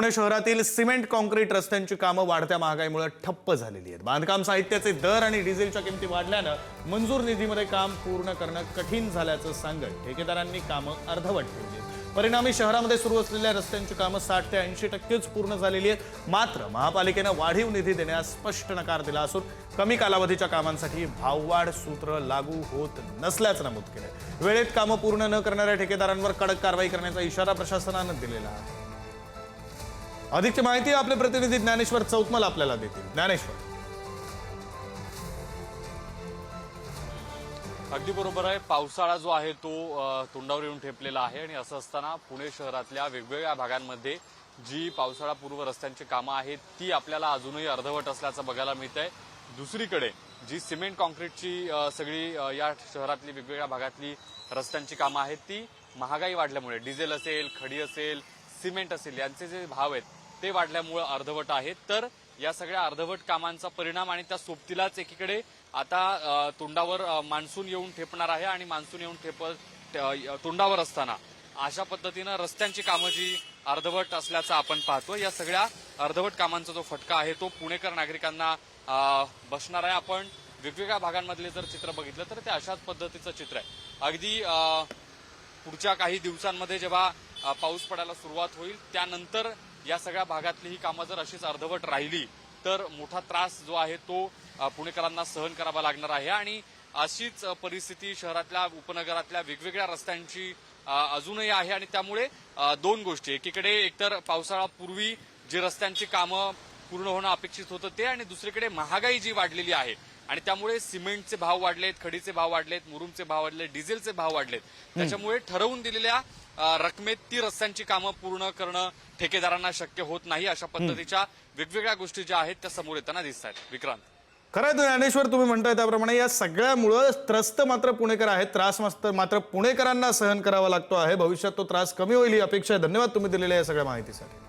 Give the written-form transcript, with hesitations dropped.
पुणे शहरातील cement concrete रस्त्यांची कामं वाढत्या महागाईमुळे ठप्प झालेली आहेत। बांधकाम साहित्याचे दर आणि डिझेलच्या किमती वाढल्यानं मंजूर निधीमध्ये काम पूर्ण करणं कठीण झाल्याचं सांगत ठेकेदारांनी कामं अर्धवट ठेवली आहेत। परिणामी शहरामध्ये सुरू असलेल्या रस्त्यांची कामं 60 ते 80% पूर्ण झालेली आहेत। मात्र महापालिकेनं वाढीव निधी देण्यास स्पष्ट नकार दिला असून कमी कालावधीच्या कामांसाठी भाववाढ सूत्र लागू होत नसल्याचं नमूद केलंय। वेळेत कामं पूर्ण न करणाऱ्या ठेकेदारांवर कडक कारवाई करण्याचा इशारा प्रशासनानं दिलेला आहे। अधिकची माहिती आपले प्रतिनिधी ज्ञानेश्वर चौतमल आपल्याला देतील। ज्ञानेश्वर, अगदी बरोबर आहे। पावसाळा जो आहे तो तोंडावर येऊन ठेपलेला आहे आणि असं असताना पुणे शहरातल्या वेगवेगळ्या भागांमध्ये जी पावसाळापूर्व रस्त्यांची कामं आहेत ती आपल्याला अजूनही अर्धवट असल्याचं बघायला मिळतंय। दुसरीकडे जी सिमेंट काँक्रीटची सगळी या शहरातली वेगवेगळ्या भागातली रस्त्यांची कामं आहेत ती महागाई वाढल्यामुळे डिझेल असेल, खडी असेल, सिमेंट असेल यांचे जे भाव आहेत ते वाढल्यामुळे अर्धवट आहेत। तर या सगळ्या अर्धवट कामांचा परिणाम आणि त्या सोबतीलाच एकीकडे आता तोंडावर मान्सून येऊन ठेपणार आहे आणि मान्सून येऊन तोंडावर असताना अशा पद्धतीनं रस्त्यांची कामं जी अर्धवट असल्याचं आपण पाहतो। या सगळ्या अर्धवट कामांचा जो फटका आहे तो पुणेकर नागरिकांना बसणार आहे। आपण वेगवेगळ्या भागांमधले जर चित्र बघितलं तर ते अशाच पद्धतीचं चित्र आहे। अगदी पुढच्या काही दिवसांमध्ये जेव्हा पाऊस पडायला सुरुवात होईल त्यानंतर या सगळ्या भागातली ही कामं जर अशीच अर्धवट राहिली तर मोठा त्रास जो आहे तो पुणेकरांना सहन करावा लागणार आहे। आणि अशीच परिस्थिती शहरातल्या उपनगरातल्या वेगवेगळ्या रस्त्यांची अजूनही आहे आणि त्यामुळे दोन गोष्टी, एकीकडे एकतर पावसाळ्यापूर्वी जी रस्त्यांची कामं पूर्ण होणं अपेक्षित होतं ते, आणि दुसरीकडे महागाई जी वाढलेली आहे आणि त्यामुळे सिमेंटचे भाव वाढलेत, खडीचे भाव वाढलेत, मुरुमचे भाव वाढलेत, डिझेलचे भाव वाढलेत। त्याच्यामुळे ठरवून दिलेल्या रकमेत ती रस्त्यांची कामं पूर्ण करणं ठेकेदारांना शक्य होत नाही। अशा पद्धतीच्या वेगवेगळ्या गोष्टी ज्या आहेत त्या समोर येताना दिसत आहेत। विक्रांत, खरं तर ज्ञानेश्वर, तुम्ही म्हणताय त्याप्रमाणे या सगळ्यामुळे त्रस्त मात्र पुणेकर आहेत। त्रास मात्र पुणेकरांना सहन करावा लागतो आहे। भविष्यात तो त्रास कमी होईल ही अपेक्षा आहे। धन्यवाद तुम्ही दिलेल्या या सगळ्या माहितीसाठी।